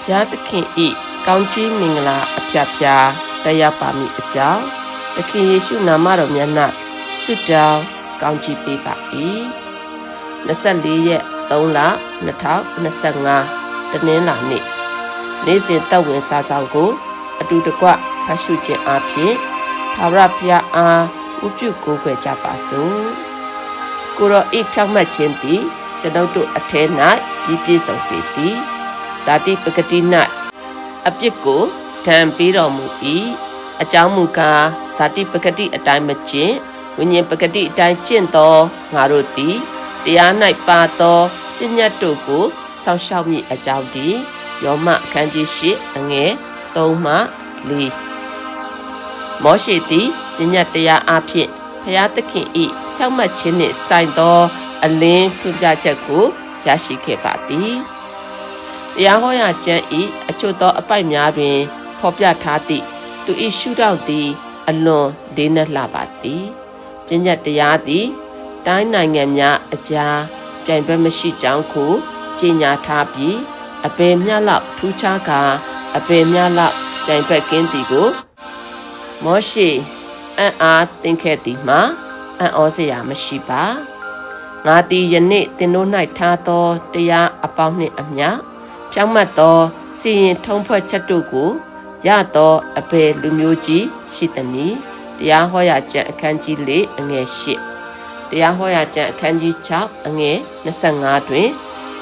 ဘုရားသခင်ဤကောင်းချီးမင်္ဂလာအဖျားဖျားတက်ရောက်ပါမည်အကြောင်းသခင်ယေရှုနာမတော်မြတ်၌ဆုတောင်းကောင်းချီးပေးပါ၏24ရက်3လ2025တနင်္လာနေ့နေ့စဉ်သက်ဝင်စာဆောင်ကိုအတူတကွဖတ်ရှုခြင်းအပြင်ထာဝရဘုရားအားဥပြုကိုးကွယ်ကြပါစို့ကိုရောဤဖြောင့်မတ်ခြင်းသည်ကျွန်ုပ်တို့အထဲ၌ပြည့်စုံစေသည်ဇာတိပဂတိ၌အပြစ်ကိုဒဏ်ပေးတော်မူ၏အကြောင်းမူကားဇာတိပဂတိအတိုင်းမကျင့်ဝိညာဉ်ပဂတိအတိုင်းကျင့်သောငါတို့သည်တရား၌ပါသောပညတ်တို့ကိုစောင့်ရှောက်မည်အကြောင်းတည်းယောမအခန်းကြီး8အငယ်3မှ4မောရှေသည်ပညတ်တရားအဖြစ်ဘုရားသခင်၏ဖြောင့်မတ်ခြင်းနှင့်ဆိုင်သောအလင်းဖွင့်ပြချက်ကိုရရှိခဲ့ပါသည်တရားဟောရာကျမ်း၏အချို့သောအပိုက်များတွင်ဖော်ပြထားသည့်သူ၏ရှုထောင့်သည်အလွန်လေးနက်လှပါသည်ပညတ်တရားသည်တိုင်းနိုင်ငံများအကြားပြိုင်ဘက်မရှိကြောင်းကိုကြေညာထားပြီးအပေမြလောက်ထူးခြားကာအပေမြလောက်ပြိုင်ဘက်ကင်းသည်ကိုမောရှေအံ့အားသင်ခဲ့သည်မှာအံ့ဩစရာမရှိပါငါသည်ယနေ့သင်တို့၌ထားသောတရားအပေါင်းနှင့်အမျှဖြောင့်မတ်သောစီရင်ထုံးဖွဲ့ချက်တို့ကိုရသောအဘယ်လူမျိုးကြီးရှိသနည်းတရားဟောရာကျမ်းအခန်းကြီး4အငယ်8တရားဟောရာကျမ်းအခန်းကြီး6အငယ်25တွင်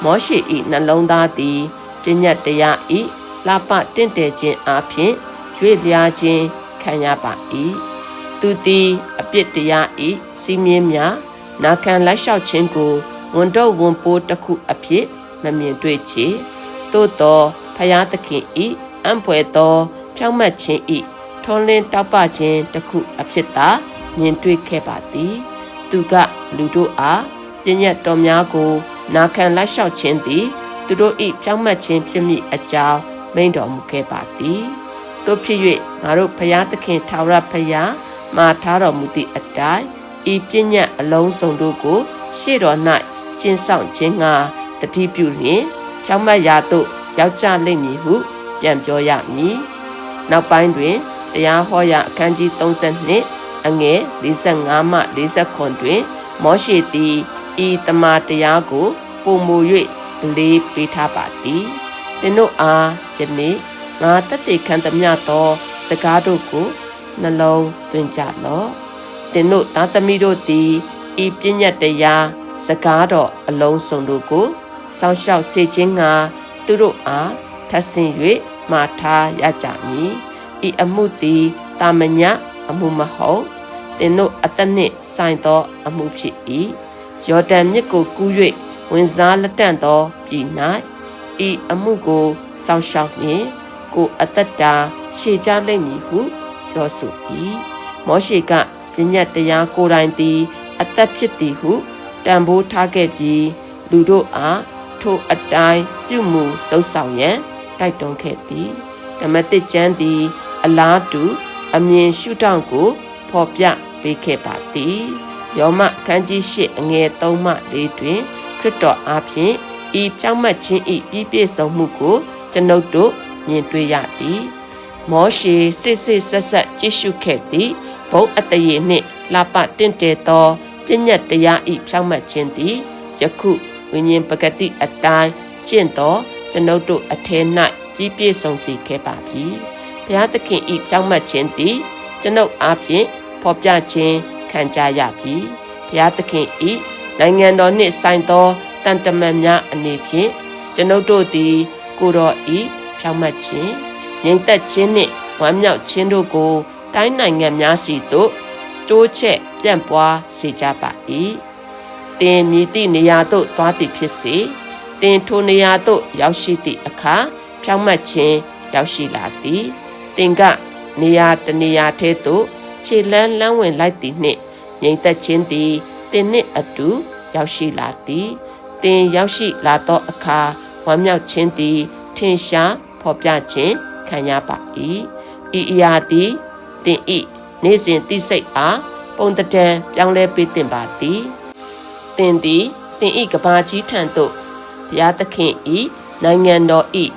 မောရှေ၏နှလုံးသားသည်ပညတ်တရား၏လှပတင့်တယ်ခြင်းအပြင်ရွေ့လျားခြင်းခံရပါ၏သူသည်အပြစ်တရား၏စီးမြင်များနာခံလိုက်လျှောက်ခြင်းကိုဝန်တော့ဝန်ပိုးတစ်ခုအဖြစ်မမြင်တွေ့ချေသို့သောဖယားသခင်၏အံ့ဖွယ်သောဖြောင့်မတ်ခြင်း၏ထွန်းလင်းတောက်ပခြင်းတစ်ခုအဖြစ်သာမြင်တွေ့ခဲ့ပါသည်သူကလူတို့အားပညတ်တော်များကိုနာခံလိုက်လျှောက်ခြင်းသည်သူတို့၏ဖြောင့်မတ်ခြင်းဖြစ်မည်အကြောင်းမိန့်တော်မူခဲ့ပါသည်တို့ဖြစ်၍ငါတို့ဖယားသခင်ထာဝရဘုရားမှာထားတော်မူသည့်အတိုင်းဤပညတ်အလုံးစုံတို့ကိုရှေ့တော်၌ကျင့်ဆောင်ခြင်းငှာတတိပြုလျင်ဖြောင့်မတ်ရာသို့ရောက်ကြလိမ့်မည်ဟုပြန်ပြောရမည်နောက်ပိုင်းတွင်တရားဟောရာအခန်းကြီး32အငယ်45မှ49တွင်မောရှေသည်ဤတမန်တရားကိုပုံမူ၍လေးပေးထားပါသည်သင်တို့အားယနေ့ငါတသက်ခံသမျှသောစကားတို့ကိုနှလုံးသွင်းကြလော့သင်တို့သားသမီးတို့သည်ဤပညတ်တရားစကားတော်အလုံးစုံတို့ကိုစောင့်ရှောက်စေခြင်းငှာသူတို့အားထပ်ဆင့်၍မှာထားရကြမည်ဤအမှုသည်တာမညအမှုမဟုတ်သင်တို့အသက်နှင့်ဆိုင်သောအမှုဖြစ်၏ယော်ဒန်မြစ်ကိုကူး၍ဝင်စားလက်တန့်သောပြည်၌ဤအမှုကိုစောင့်ရှောက်နှင့်ကိုအသက်တာရှေ့ကြလိမ့်မည်ဟုပြောဆို၏မောရှေကပညတ်တရားကိုယ်တိုင်သည်အသက်ဖြစ်သည်ဟုတန်ဖိုးထားခဲ့ပြီးလူတို့အားထိုအတိုင်းပြုမှုလှုပ်ဆောင်ရန်တိုက်တွန်းခဲ့သည်ဓမ္မသစ်ကျမ်းသည်အလားတူအမြင်ရှုထောင့်ကိုဖော်ပြပေးခဲ့ပါသည်ယောမအခန်းကြီး8အငယ်3မှ4တွင်ခရစ်တော်အားဖြင့်ဤဖြောင့်မတ်ခြင်းဤပြည့်စုံမှုကိုကျွန်ုပ်တို့မြင်တွေ့ရသည်မောရှေစစ်ဆက်ကြည့်ရှုခဲ့သည်ဘုံအတရေနှင့်လှပတင့်တယ်သောပညတ်တရားဤဖြောင့်မတ်ခြင်းသည်ယခုဝိညာဉ်ပဂတိအတိုင်းကျင့်သောကျွန်ုပ်တို့အထဲ၌ပြည့်စုံစေခဲ့ပါပြီဘုရားသခင်ဤဖြောင့်မတ်ခြင်းသည်ကျွန်ုပ်အားဖြင့်ဖော်ပြခြင်းခံကြရပြီဘုရားသခင်ဤနိုင်ငံတော်နှင့်ဆိုင်သောတန်တမန်များအနေဖြင့်ကျွန်ုပ်တို့သည်ကိုယ်တော်ဤဖြောင့်မတ်ခြင်းငြိမ်သက်ခြင်းနှင့်ဝမ်းမြောက်ခြင်းတို့ကိုတိုင်းနိုင်ငံများစီသို့တိုးချဲ့ပြန့်ပွားစေကြပါ၏သင်မြည်သည့်နေရာသို့သွားသည်ဖြစ်စေသင်ထိုနေရာသို့ရောက်ရှိသည့်အခါဖြောင့်မတ်ခြင်းရောက်ရှိလာသည်သင်ကနေရာတနေရာထဲသို့ခြေလန်းလန်းဝင်လိုက်သည်နှင့်ငြိမ်သက်ခြင်းသည်သင်နှင့်အတူရောက်ရှိလာသည်သင်ရောက်ရှိလာသောအခါဝမ်းမြောက်ခြင်းသည်ထင်ရှားဖော်ပြခြင်းခံရပါ၏ဤအရာသည်သင်၏နေ့စဉ်သိစိတ်အားပုံတံပြောင်းလဲပေးသင်ပါသည်သင်သည်သင်၏ကဘာကြီးထံသို့ဘုရားသခင်၏နိုင်ငံတော်၏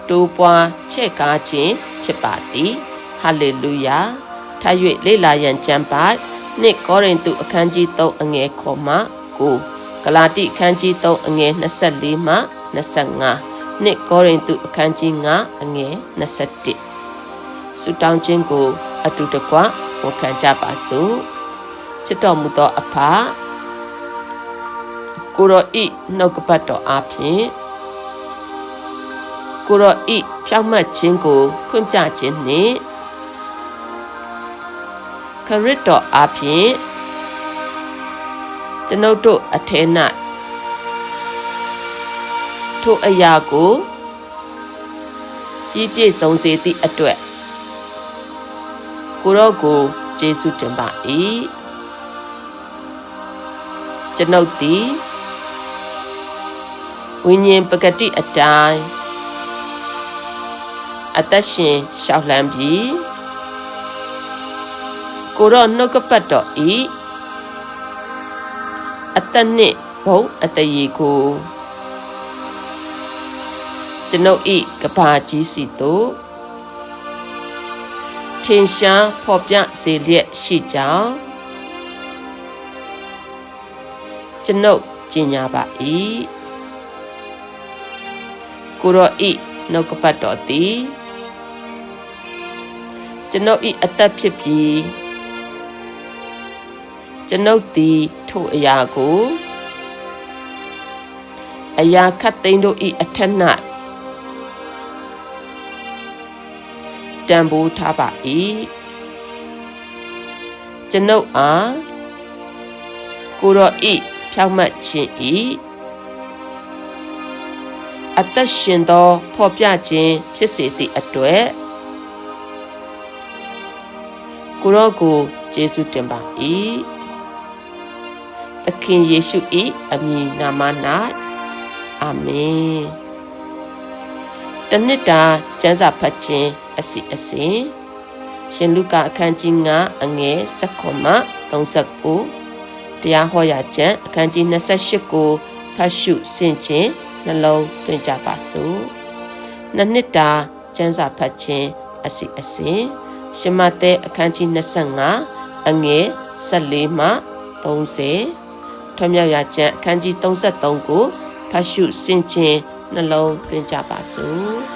တိုးပွားချဲ့ကားခြင်းဖြစ်ပါသည်ဟာလေလုယာထား၍လေ့လာရန်ကျမ်းပိုက်နှစ်ကောရိန္သုအခန်းကြီး3အငယ်ခွန်မှ9ဂလာတိအခန်းကြီး3အငယ်24မှ25နှစ်ကောရိန္သုအခန်းကြီး9အငယ်21ဆုတောင်းခြင်းကိုအတူတကွဝန်ခံကြပါစို့ချစ်တော်မူသောအဖကိုရောဤနှုတ်ကပတ်တော်အားဖြင့်ကိုရောဤဖြောင့်မတ်ခြင်းကိုဖွင့်ပြခြင်းနှင့်ခရစ်တော်အားဖြင့်ကျွန်ုပ်တို့အထက်၌ထိုအရာကိုပြည့်စုံစေသည့်အတွက်ကိုရောကိုယေရှုတင်ပါ၏ကျွန်ုပ်သည်ဝိညာဉ်ပကတိအတိုင်းအသက်ရှင်ရှောက်လှမ်းပြီးကိုရောနှုတ်ကပတ်တော်ဤအသက်နှင့်ဘုံအတရေကိုကျွန်ုပ်ဤကဘာကြီးစီတို့ထင်ရှားဖော်ပြစေလျက်ရှိကြောင်းကျွန်ုပ်ကျင့်ကြပါ၏ကိုရောဤနှုတ်ကပတ်တော်သည်ကျွန်ုပ်ဤအသက်ဖြစ်ပြီးကျွန်ုပ်သည်ထိုအရာကိုအရာခတ်သိမ်းတို့ဤအထက်၌တန်ဖိုးထားပါ၏ကျွန်ုပ်အားကိုရောဤဖြောင့်မတ်ခြင်းဤအသက်ရှင်သောဖော်ပြခြင်းဖြစ်စေသည့်အတွက်ကိုရောကိုယေရှုတင်ပါ၏သခင်ယေရှု၏အမည်နာမ၌အာမင်တနှစ်တာကျမ်းစာဖတ်ခြင်းအစီအစဉ်ရှင်လုကာအခန်းကြီး9အငယ်19မှ39တရားဟောရာကျမ်းအခန်းကြီး28ကိုဖတ်ရှုဆင်ခြင်နှလုံးသွင်းကြပါစို့နှစ်တာကျမ်းစာဖတ်ခြင်းအစီအစဉ်ရှင်မဿဲအခန်းကြီး25အငယ်14မှ30ထွမြောက်ရာကျမ်းအခန်းကြီး33ကိုဖတ်ရှုဆင်ခြင်နှလုံးသွင်းကြပါစို့